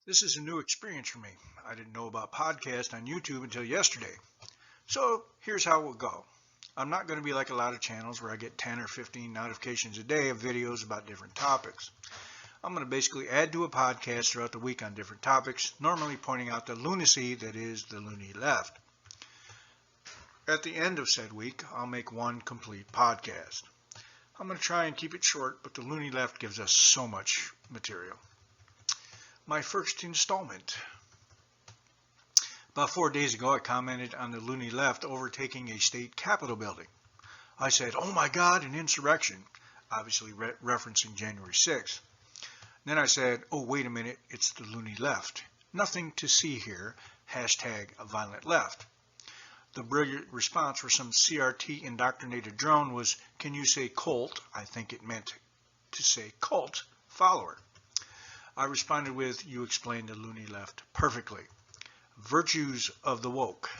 This is a new experience for me. I didn't know about podcasts on YouTube until yesterday. So here's how it will go. I'm not going to be like a lot of channels where I get 10 or 15 notifications a day of videos about different topics. I'm going to basically add to a podcast throughout the week on different topics, normally pointing out the lunacy that is the loony left. At the end of said week, I'll make one complete podcast. I'm going to try and keep it short, but the loony left gives us so much material. My first installment. About 4 days ago, I commented on the loony left overtaking a state capitol building. I said, "Oh my God, an insurrection," obviously referencing January 6th. Then I said, "Oh, wait a minute, it's the loony left. Nothing to see here, hashtag violent left." The brilliant response for some CRT indoctrinated drone was, "Can you say cult?" I think it meant to say cult follower. I responded with, "You explained the loony left perfectly. Virtues of the woke.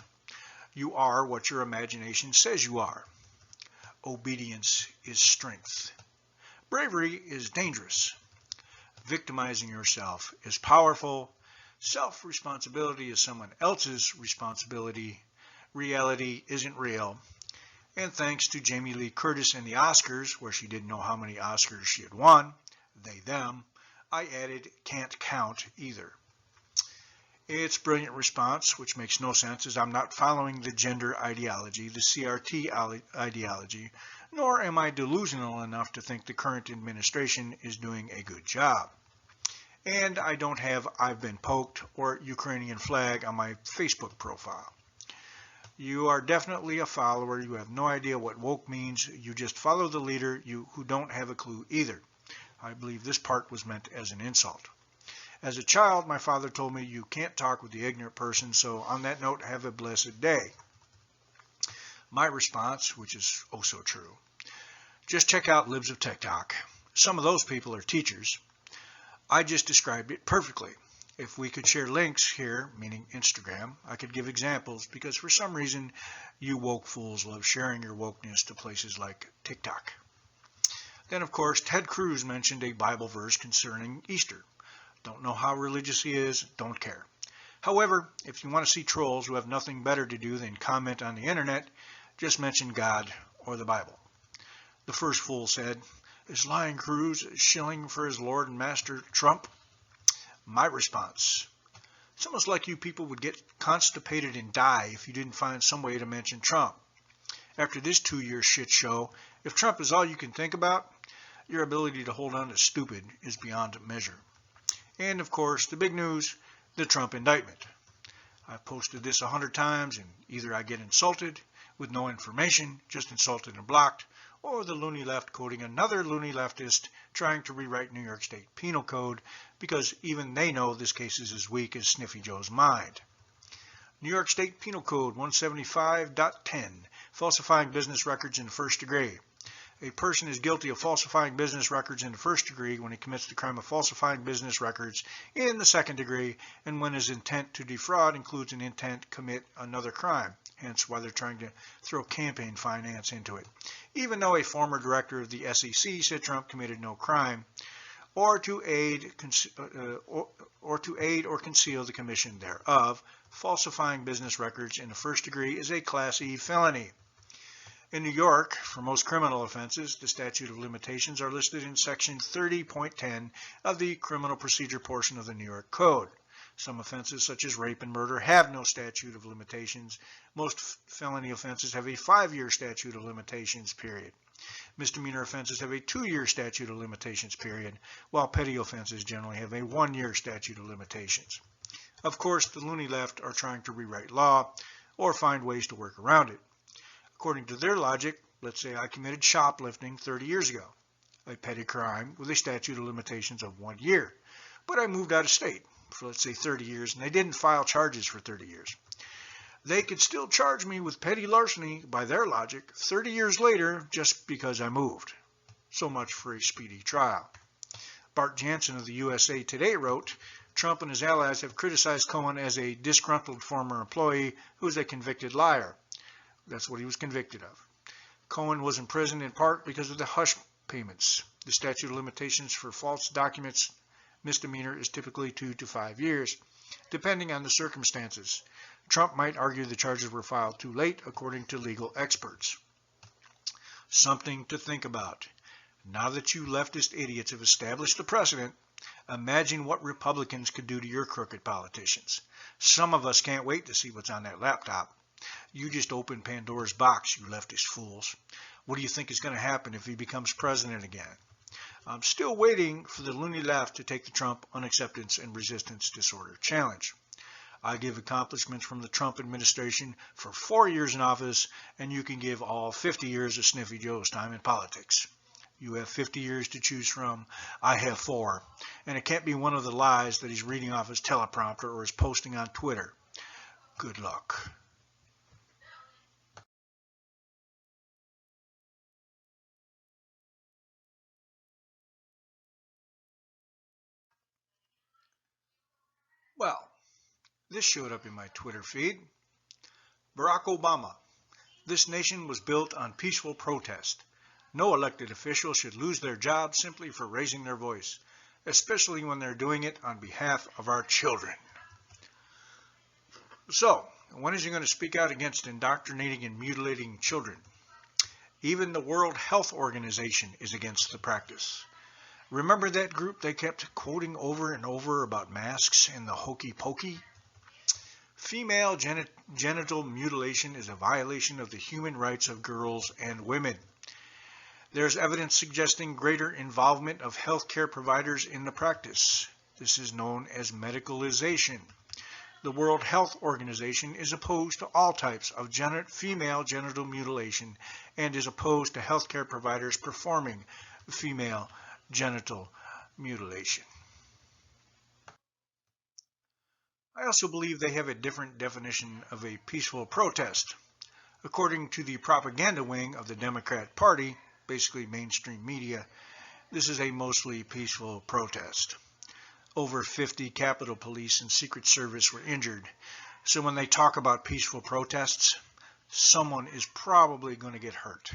You are what your imagination says you are. Obedience is strength. Bravery is dangerous. Victimizing yourself is powerful. Self-responsibility is someone else's responsibility. Reality isn't real." And thanks to Jamie Lee Curtis and the Oscars, where she didn't know how many Oscars she had won, they, them, I added "can't count either." It's a brilliant response, which makes no sense as I'm not following the gender ideology, the CRT ideology, nor am I delusional enough to think the current administration is doing a good job. And I don't have "I've been poked" or Ukrainian flag on my Facebook profile. You are definitely a follower. You have no idea what woke means. You just follow the leader who don't have a clue either. I believe this part was meant as an insult. As a child, my father told me you can't talk with the ignorant person, so on that note, have a blessed day. My response, which is oh so true, just check out Libs of TikTok. Some of those people are teachers. I just described it perfectly. If we could share links here, meaning Instagram, I could give examples because for some reason you woke fools love sharing your wokeness to places like TikTok. Then, of course, Ted Cruz mentioned a Bible verse concerning Easter. Don't know how religious he is, don't care. However, if you want to see trolls who have nothing better to do than comment on the internet, just mention God or the Bible. The first fool said, "Is lying Cruz shilling for his Lord and Master Trump?" My response, it's almost like you people would get constipated and die if you didn't find some way to mention Trump. After this 2-year shit show, if Trump is all you can think about, your ability to hold on to stupid is beyond measure. And of course, the big news, the Trump indictment. I've posted this 100 times and either I get insulted with no information, just insulted and blocked, or the loony left quoting another loony leftist trying to rewrite New York State Penal Code because even they know this case is as weak as Sniffy Joe's mind. New York State Penal Code 175.10, falsifying business records in the first degree. A person is guilty of falsifying business records in the first degree when he commits the crime of falsifying business records in the second degree and when his intent to defraud includes an intent to commit another crime, hence why they're trying to throw campaign finance into it. Even though a former director of the SEC said Trump committed no crime, or to aid or conceal the commission thereof, falsifying business records in the first degree is a Class E felony. In New York, for most criminal offenses, the statute of limitations are listed in Section 30.10 of the criminal procedure portion of the New York Code. Some offenses, such as rape and murder, have no statute of limitations. Most felony offenses have a 5-year statute of limitations period. Misdemeanor offenses have a 2-year statute of limitations period, while petty offenses generally have a 1-year statute of limitations. Of course, the loony left are trying to rewrite law or find ways to work around it. According to their logic, let's say I committed shoplifting 30 years ago, a petty crime with a statute of limitations of 1 year. But I moved out of state for, let's say, 30 years, and they didn't file charges for 30 years. They could still charge me with petty larceny, by their logic, 30 years later just because I moved. So much for a speedy trial. Bart Jansen of the USA Today wrote, "Trump and his allies have criticized Cohen as a disgruntled former employee who is a convicted liar." That's what he was convicted of. Cohen was imprisoned in part because of the hush payments. The statute of limitations for false documents Misdemeanor is typically 2 to 5 years, depending on the circumstances. Trump might argue the charges were filed too late, according to legal experts. Something to think about. Now that you leftist idiots have established a precedent, imagine what Republicans could do to your crooked politicians. Some of us can't wait to see what's on that laptop. You just opened Pandora's box, you leftist fools. What do you think is going to happen if he becomes president again? I'm still waiting for the loony left to take the Trump unacceptance and resistance disorder challenge. I give accomplishments from the Trump administration for 4 years in office, and you can give all 50 years of Sniffy Joe's time in politics. You have 50 years to choose from. I have 4. And it can't be one of the lies that he's reading off his teleprompter or is posting on Twitter. Good luck. Well, this showed up in my Twitter feed. Barack Obama. This nation was built on peaceful protest. No elected official should lose their job simply for raising their voice, especially when they're doing it on behalf of our children. So, when is he going to speak out against indoctrinating and mutilating children? Even the World Health Organization is against the practice. Remember that group they kept quoting over and over about masks and the hokey pokey? Female genital mutilation is a violation of the human rights of girls and women. There's evidence suggesting greater involvement of healthcare providers in the practice. This is known as medicalization. The World Health Organization is opposed to all types of female genital mutilation and is opposed to healthcare providers performing female genital mutilation. I also believe they have a different definition of a peaceful protest. According to the propaganda wing of the Democrat Party, basically mainstream media, this is a mostly peaceful protest. Over 50 Capitol Police and Secret Service were injured. So when they talk about peaceful protests, someone is probably going to get hurt.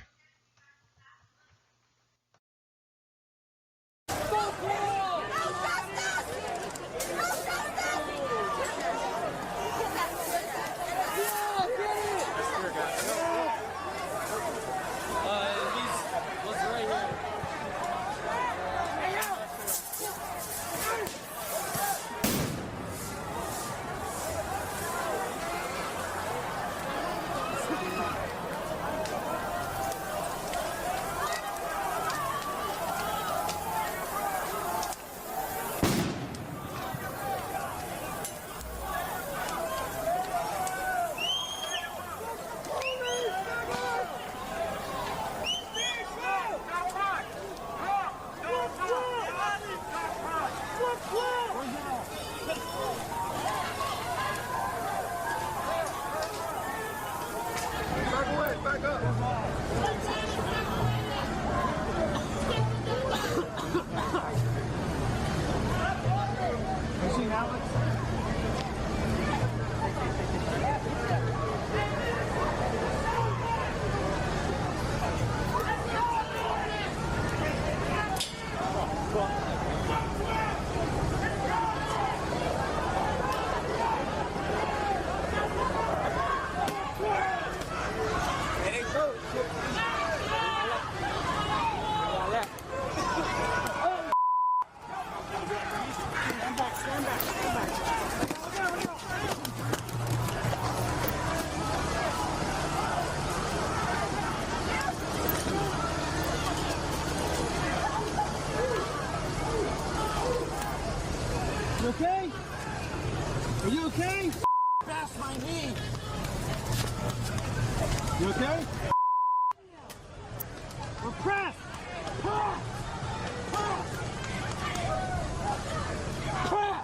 Okay? Are you okay? Past my knee. You okay? Press! Press! Press! Press!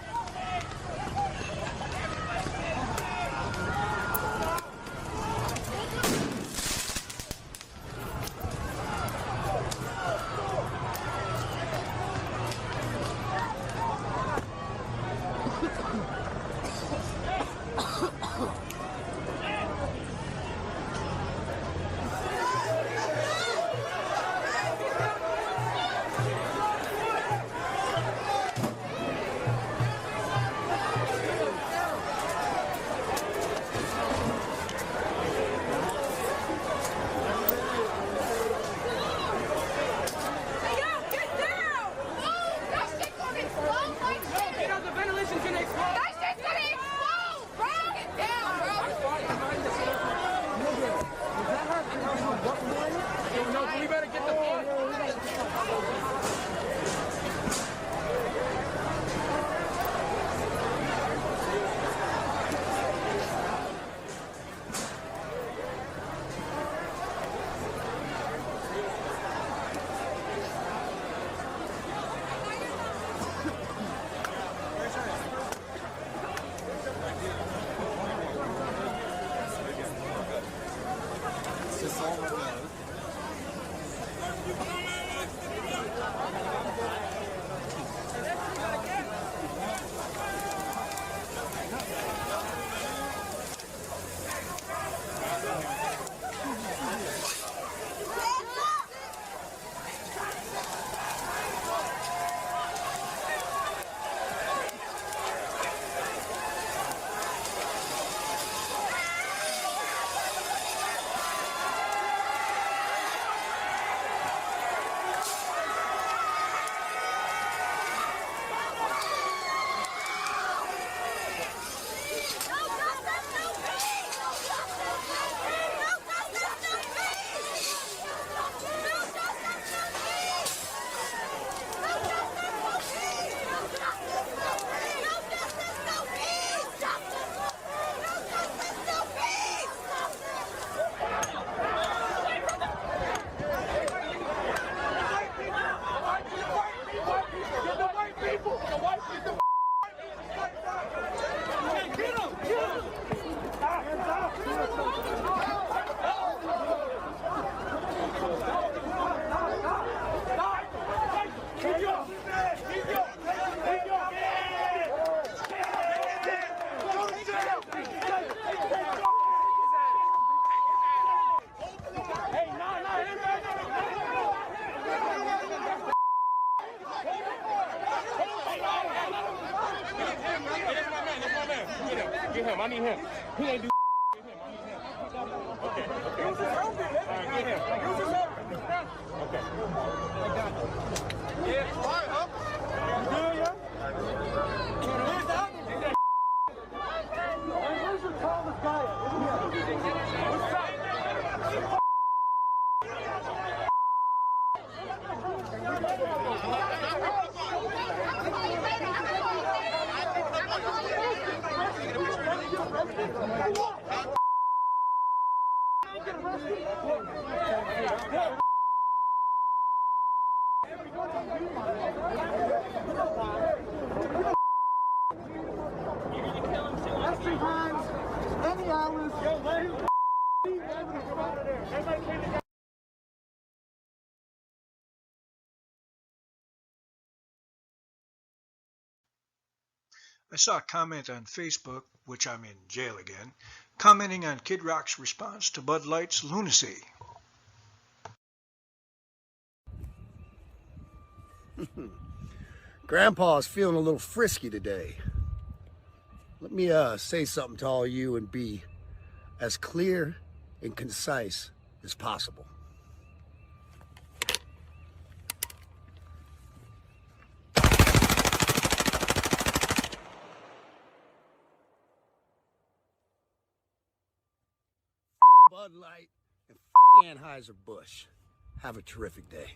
Get him. I need him. He ain't do. Get him. I need him. Okay. Okay. Use his helmet. Get him. Use his helmet. Okay. I got you. Yeah. All right, up. You good, yeah? Where's the other? Where's your tallest guy at? What's up? I saw a comment on Facebook, which I'm in jail again, commenting on Kid Rock's response to Bud Light's lunacy. Grandpa's feeling a little frisky today. Let me say something to all you and be as clear and concise as possible. Bud Light and Anheuser-Busch. Have a terrific day.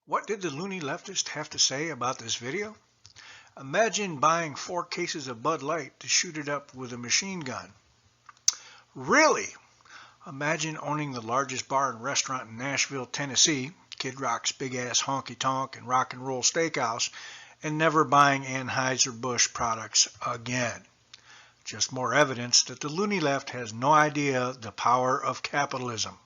What did the loony leftist have to say about this video? Imagine buying 4 cases of Bud Light to shoot it up with a machine gun. Really? Imagine owning the largest bar and restaurant in Nashville, Tennessee, Kid Rock's Big Ass Honky Tonk and Rock and Roll Steakhouse, and never buying Anheuser-Busch products again. Just more evidence that the loony left has no idea the power of capitalism.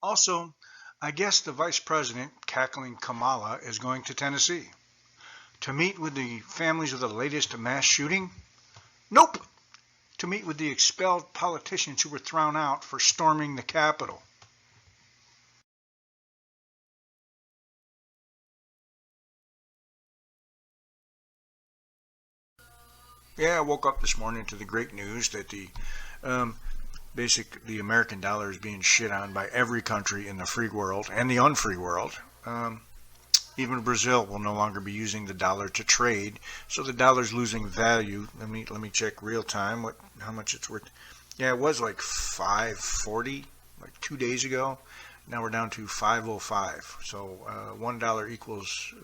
Also, I guess the Vice President, cackling Kamala, is going to Tennessee to meet with the families of the latest mass shooting? Nope! To meet with the expelled politicians who were thrown out for storming the Capitol. Yeah, I woke up this morning to the great news that the American dollar is being shit on by every country in the free world and the unfree world. Even Brazil will no longer be using the dollar to trade, so the dollar's losing value. Let me check real time how much it's worth. Yeah, it was like 5.40 like 2 days ago. Now we're down to 5.05. So $1 equals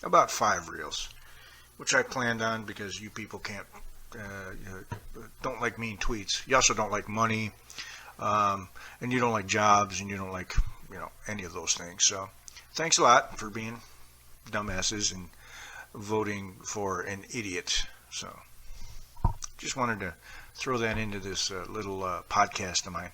about 5 reals, which I planned on because you people don't like mean tweets. You also don't like money, and you don't like jobs, and you don't like any of those things. So thanks a lot for being dumbasses and voting for an idiot. So just wanted to throw that into this little podcast of mine.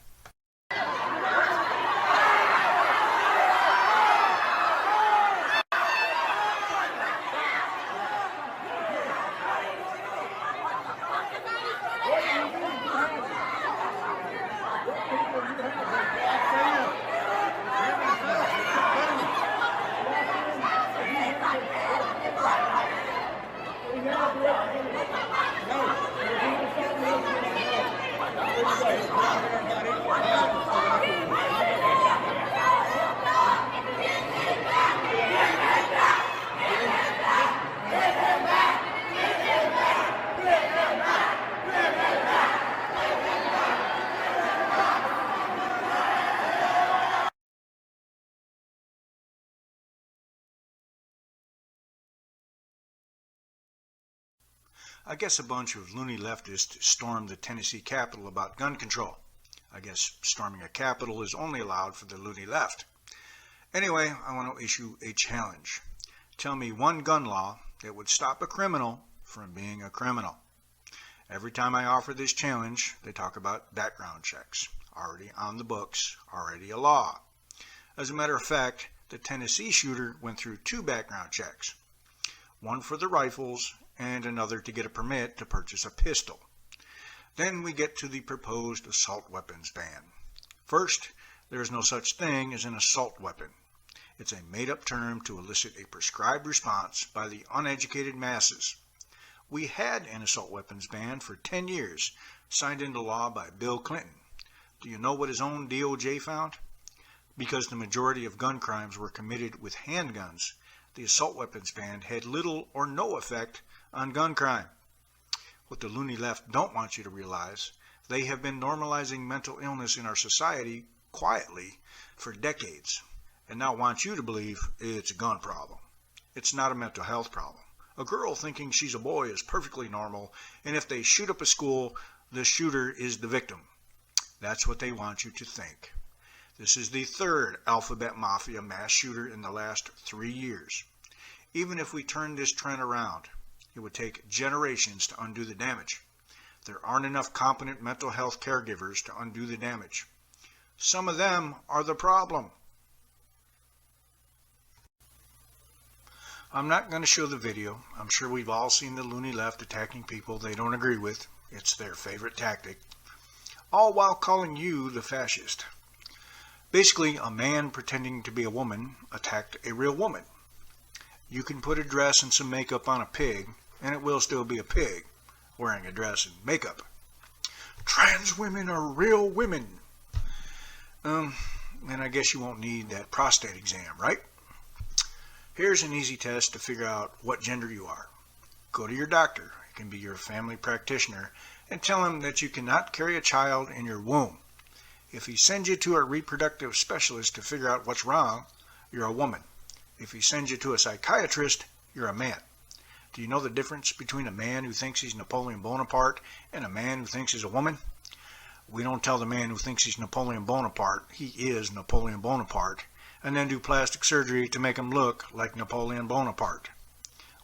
I guess a bunch of loony leftists stormed the Tennessee Capitol about gun control. I guess storming a Capitol is only allowed for the loony left. Anyway, I want to issue a challenge. Tell me one gun law that would stop a criminal from being a criminal. Every time I offer this challenge, they talk about background checks. Already on the books, already a law. As a matter of fact, the Tennessee shooter went through 2 background checks. One for the rifles and another to get a permit to purchase a pistol. Then we get to the proposed assault weapons ban. First, there is no such thing as an assault weapon. It's a made-up term to elicit a prescribed response by the uneducated masses. We had an assault weapons ban for 10 years, signed into law by Bill Clinton. Do you know what his own DOJ found? Because the majority of gun crimes were committed with handguns, the assault weapons ban had little or no effect on gun crime. What the loony left don't want you to realize, they have been normalizing mental illness in our society quietly for decades, and now want you to believe it's a gun problem. It's not a mental health problem. A girl thinking she's a boy is perfectly normal, and if they shoot up a school, the shooter is the victim. That's what they want you to think. This is the 3rd Alphabet Mafia mass shooter in the last 3 years. Even if we turn this trend around, it would take generations to undo the damage. There aren't enough competent mental health caregivers to undo the damage. Some of them are the problem. I'm not going to show the video. I'm sure we've all seen the loony left attacking people they don't agree with. It's their favorite tactic. All while calling you the fascist. Basically, a man pretending to be a woman attacked a real woman. You can put a dress and some makeup on a pig, and it will still be a pig wearing a dress and makeup. Trans women are real women. And I guess you won't need that prostate exam, right? Here's an easy test to figure out what gender you are. Go to your doctor, it can be your family practitioner, and tell him that you cannot carry a child in your womb. If he sends you to a reproductive specialist to figure out what's wrong, you're a woman. If he sends you to a psychiatrist, you're a man. Do you know the difference between a man who thinks he's Napoleon Bonaparte and a man who thinks he's a woman? We don't tell the man who thinks he's Napoleon Bonaparte he is Napoleon Bonaparte, and then do plastic surgery to make him look like Napoleon Bonaparte.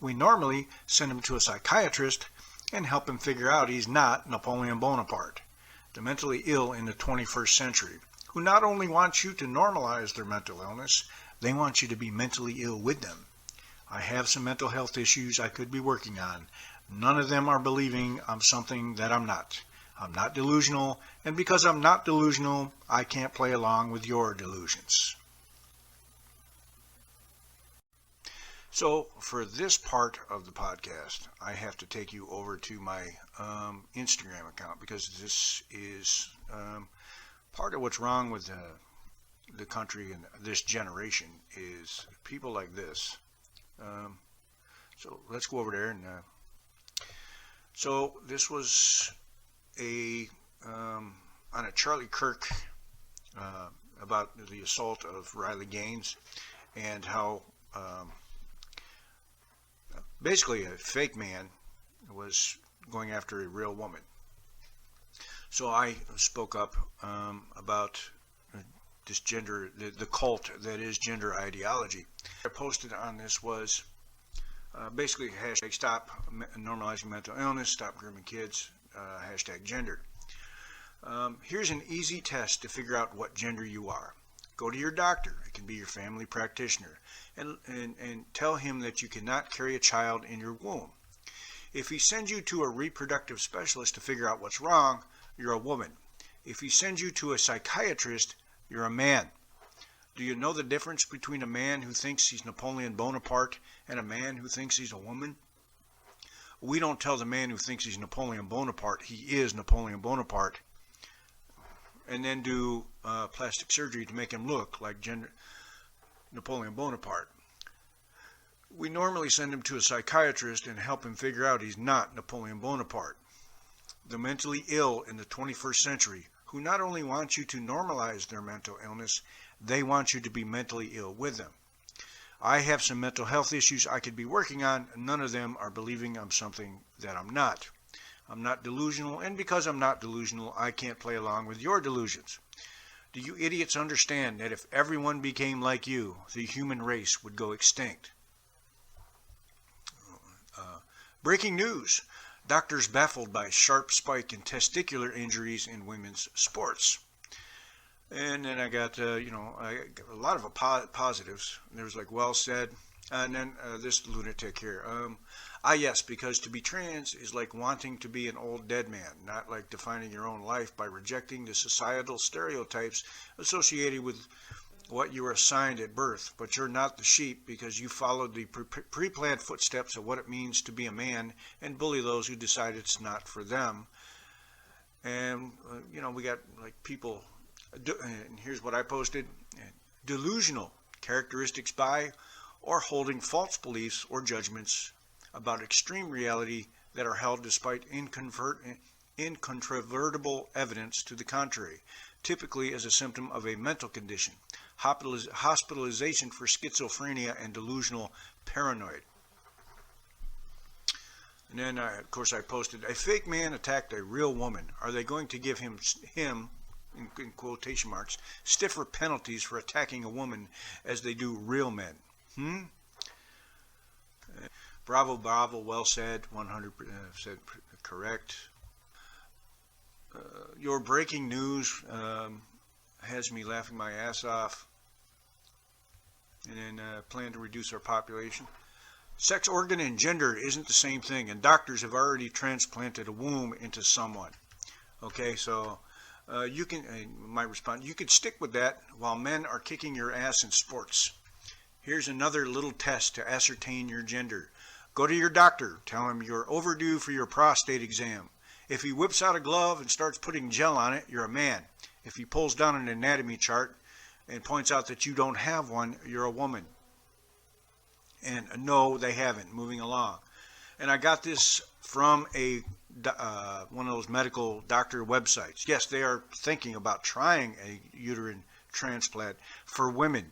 We normally send him to a psychiatrist and help him figure out he's not Napoleon Bonaparte. The mentally ill in the 21st century, who not only want you to normalize their mental illness, they want you to be mentally ill with them. I have some mental health issues I could be working on. None of them are believing I'm something that I'm not. I'm not delusional, and because I'm not delusional, I can't play along with your delusions. So for this part of the podcast, I have to take you over to my Instagram account, because this is part of what's wrong with the country and this generation is people like this. So let's go over there. And so this was on a Charlie Kirk about the assault of Riley Gaines, and how basically a fake man was going after a real woman. So I spoke up about this gender, the cult that is gender ideology. I posted on this was basically hashtag stop normalizing mental illness, stop grooming kids, hashtag gender. Here's an easy test to figure out what gender you are. Go to your doctor, it can be your family practitioner, and tell him that you cannot carry a child in your womb. If he sends you to a reproductive specialist to figure out what's wrong, you're a woman. If he sends you to a psychiatrist, you're a man. Do you know the difference between a man who thinks he's Napoleon Bonaparte and a man who thinks he's a woman? We don't tell the man who thinks he's Napoleon Bonaparte he is Napoleon Bonaparte, and then do plastic surgery to make him look like Napoleon Bonaparte. We normally send him to a psychiatrist and help him figure out he's not Napoleon Bonaparte. The mentally ill in the 21st century, who not only want you to normalize their mental illness, they want you to be mentally ill with them. I have some mental health issues I could be working on, and none of them are believing I'm something that I'm not. I'm not delusional, and because I'm not delusional, I can't play along with your delusions. Do you idiots understand that if everyone became like you, the human race would go extinct? Breaking news. Doctors baffled by sharp spike in testicular injuries in women's sports. And then I got, I got a lot of positives. There was like, well said. And then this lunatic here. Yes, because to be trans is like wanting to be an old dead man, not like defining your own life by rejecting the societal stereotypes associated with what you were assigned at birth. But you're not the sheep because you followed the pre-planned footsteps of what it means to be a man and bully those who decide it's not for them. And, we got like people, and here's what I posted, delusional characteristics by or holding false beliefs or judgments about extreme reality that are held despite incontrovertible evidence to the contrary, typically as a symptom of a mental condition, hospitalization for schizophrenia and delusional paranoid. And then, of course, I posted, a fake man attacked a real woman. Are they going to give him in quotation marks, stiffer penalties for attacking a woman as they do real men? Bravo, well said, 100% said correct. Your breaking news has me laughing my ass off. And then plan to reduce our population. Sex organ and gender isn't the same thing, and doctors have already transplanted a womb into someone. Okay, so you can, my response, you can stick with that while men are kicking your ass in sports. Here's another little test to ascertain your gender. Go to your doctor, tell him you're overdue for your prostate exam. If he whips out a glove and starts putting gel on it, you're a man. If he pulls down an anatomy chart and points out that you don't have one, you're a woman. And no, they haven't. Moving along. And I got this from one of those medical doctor websites. Yes, they are thinking about trying a uterine transplant for women.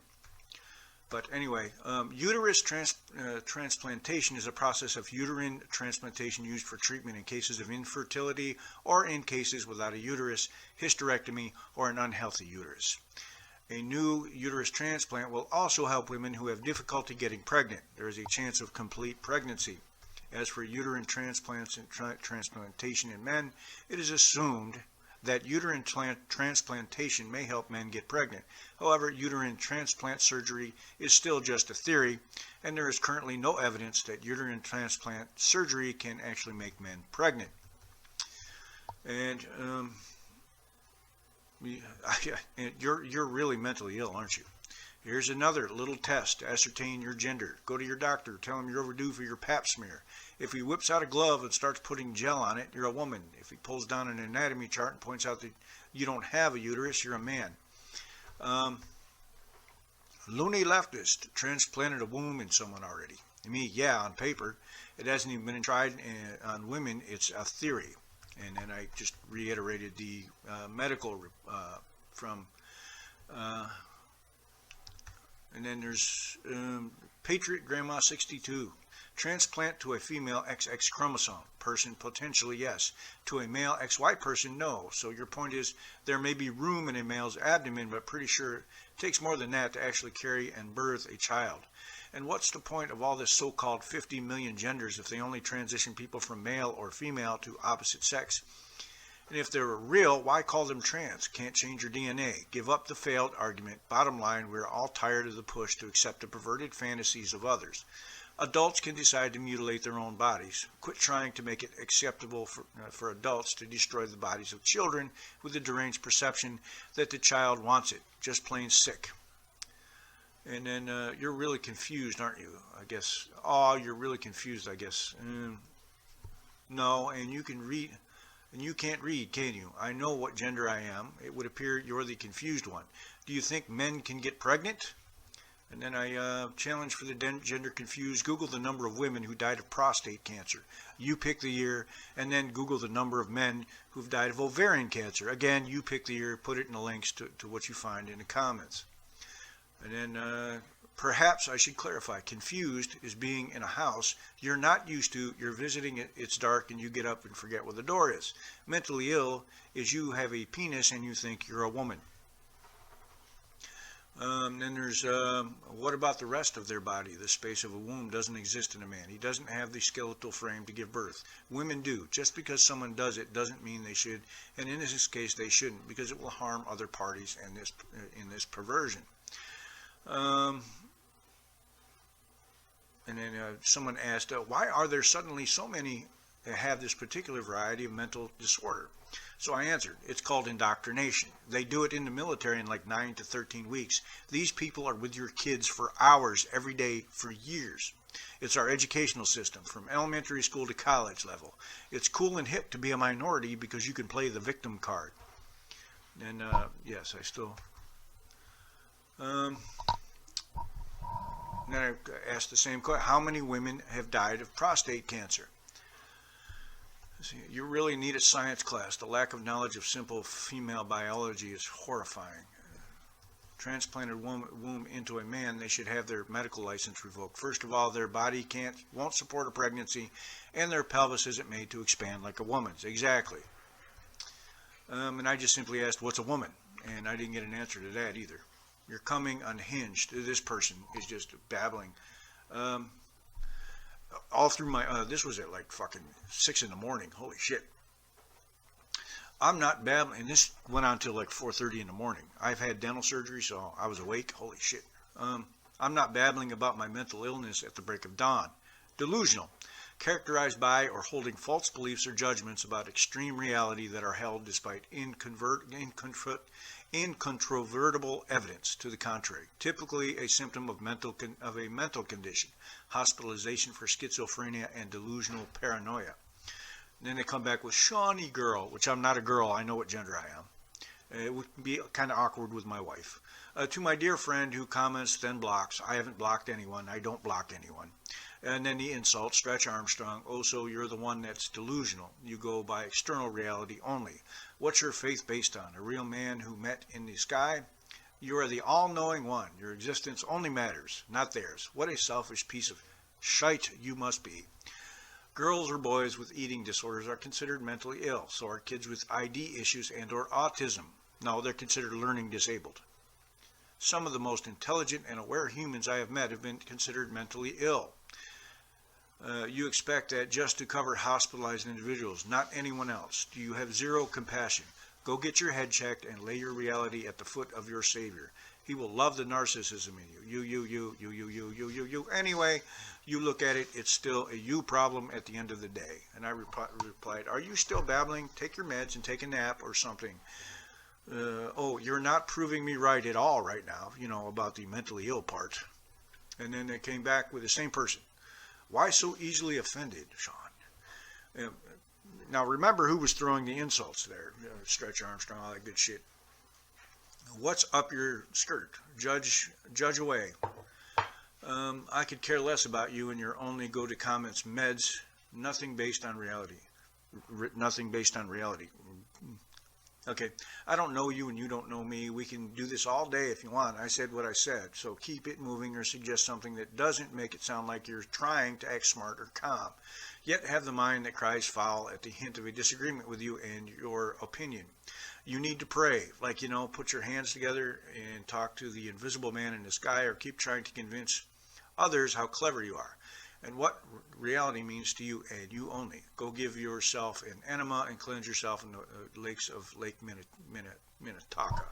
But anyway, uterus transplantation is a process of uterine transplantation used for treatment in cases of infertility or in cases without a uterus, hysterectomy, or an unhealthy uterus. A new uterus transplant will also help women who have difficulty getting pregnant. There is a chance of complete pregnancy. As for uterine transplants and transplantation in men, it is assumed that uterine transplantation may help men get pregnant. However, uterine transplant surgery is still just a theory, and there is currently no evidence that uterine transplant surgery can actually make men pregnant. And you're really mentally ill, aren't you? Here's another little test to ascertain your gender. Go to your doctor, tell him you're overdue for your pap smear. If he whips out a glove and starts putting gel on it, you're a woman. If he pulls down an anatomy chart and points out that you don't have a uterus, you're a man. Loony leftist transplanted a womb in someone already. I mean, yeah, on paper. It hasn't even been tried on women. It's a theory. And then I just reiterated the medical from... and then there's Patriot Grandma 62. Transplant to a female XX chromosome person, potentially yes. To a male XY person, no. So your point is there may be room in a male's abdomen, but pretty sure it takes more than that to actually carry and birth a child. And what's the point of all this so-called 50 million genders if they only transition people from male or female to opposite sex? And if they're real, why call them trans? Can't change your DNA. Give up the failed argument. Bottom line, we're all tired of the push to accept the perverted fantasies of others. Adults can decide to mutilate their own bodies. Quit trying to make it acceptable for adults to destroy the bodies of children with the deranged perception that the child wants it. Just plain sick. And then you're really confused, aren't you? I guess. Oh, you're really confused, I guess. No, and you can read. And you can't read, can you? I know what gender I am. It would appear you're the confused one. Do you think men can get pregnant? And then I challenge for the gender confused. Google the number of women who died of prostate cancer. You pick the year, and then Google the number of men who've died of ovarian cancer. Again, you pick the year, put it in the links to what you find in the comments. And then perhaps I should clarify, confused is being in a house you're not used to, you're visiting it, it's dark, and you get up and forget where the door is. Mentally ill is you have a penis and you think you're a woman. Then there's, what about the rest of their body? The space of a womb doesn't exist in a man. He doesn't have the skeletal frame to give birth. Women do. Just because someone does it doesn't mean they should, and in this case they shouldn't, because it will harm other parties in this perversion. And then someone asked, why are there suddenly so many that have this particular variety of mental disorder? So I answered, it's called indoctrination. They do it in the military in like 9 to 13 weeks. These people are with your kids for hours every day for years. It's our educational system from elementary school to college level. It's cool and hip to be a minority because you can play the victim card. And yes, I still... then I asked the same question. How many women have died of prostate cancer? See, you really need a science class. The lack of knowledge of simple female biology is horrifying. Transplanted womb into a man, they should have their medical license revoked. First of all, their body won't support a pregnancy, and their pelvis isn't made to expand like a woman's. Exactly. And I just simply asked, what's a woman? And I didn't get an answer to that either. You're coming unhinged. This person is just babbling. All through my, this was at like fucking 6 in the morning. Holy shit. I'm not babbling, and this went on till like 4:30 in the morning. I've had dental surgery, so I was awake. Holy shit. I'm not babbling about my mental illness at the break of dawn. Delusional. Characterized by or holding false beliefs or judgments about extreme reality that are held despite incontrovertible evidence to the contrary. Typically a symptom of a mental condition, hospitalization for schizophrenia and delusional paranoia. And then they come back with Shawnee girl, which I'm not a girl. I know what gender I am. It would be kind of awkward with my wife. To my dear friend who comments then blocks. I haven't blocked anyone. I don't block anyone. And then the insult, Stretch Armstrong. Oh, so you're the one that's delusional. You go by external reality only. What's your faith based on? A real man who met in the sky? You are the all-knowing one. Your existence only matters, not theirs. What a selfish piece of shite you must be. Girls or boys with eating disorders are considered mentally ill. So are kids with ID issues and or autism. No, they're considered learning disabled. Some of the most intelligent and aware humans I have met have been considered mentally ill. You expect that just to cover hospitalized individuals, not anyone else. Do you have zero compassion? Go get your head checked and lay your reality at the foot of your Savior. He will love the narcissism in you. You. Anyway, you look at it, it's still a you problem at the end of the day. And I replied, are you still babbling? Take your meds and take a nap or something. Oh, you're not proving me right at all right now, about the mentally ill part. And then they came back with the same person. Why so easily offended, Sean? Now remember who was throwing the insults there. Stretch Armstrong, all that good shit. What's up your skirt? Judge away. I could care less about you and your only go to comments meds. Nothing based on reality. Nothing based on reality. Okay, I don't know you and you don't know me. We can do this all day if you want. I said what I said, so keep it moving or suggest something that doesn't make it sound like you're trying to act smart or calm, yet have the mind that cries foul at the hint of a disagreement with you and your opinion. You need to pray, put your hands together and talk to the invisible man in the sky, or keep trying to convince others how clever you are and what reality means to you and you only. Go give yourself an enema and cleanse yourself in the lakes of Lake Minnetonka.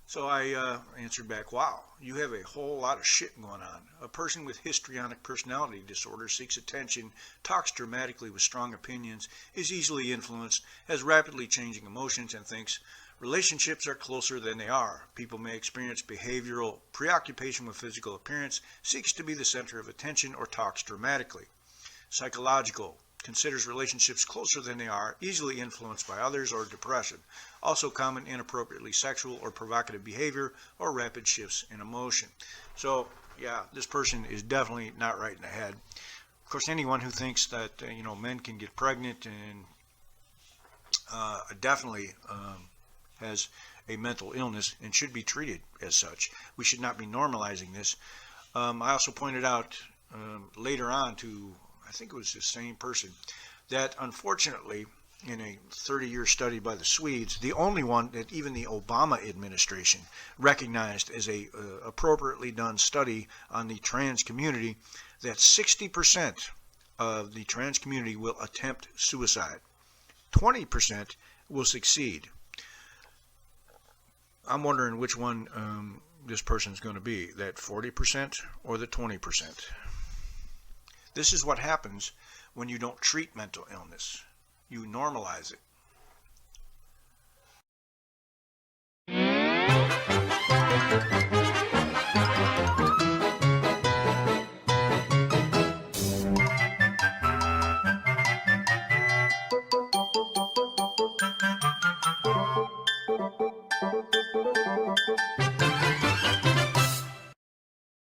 So I answered back, wow, you have a whole lot of shit going on. A person with histrionic personality disorder seeks attention, talks dramatically with strong opinions, is easily influenced, has rapidly changing emotions, and thinks relationships are closer than they are. People may experience behavioral preoccupation with physical appearance, seeks to be the center of attention, or talks dramatically. Psychological, considers relationships closer than they are, easily influenced by others, or depression. Also common, inappropriately sexual or provocative behavior, or rapid shifts in emotion. So, yeah, this person is definitely not right in the head. Of course, anyone who thinks that, men can get pregnant and definitely has a mental illness and should be treated as such. We should not be normalizing this. I also pointed out later on to, I think it was the same person, that unfortunately in a 30-year study by the Swedes, the only one that even the Obama administration recognized as a appropriately done study on the trans community, that 60% of the trans community will attempt suicide. 20% will succeed. I'm wondering which one this person's going to be, that 40% or the 20%. This is what happens when you don't treat mental illness. You normalize it.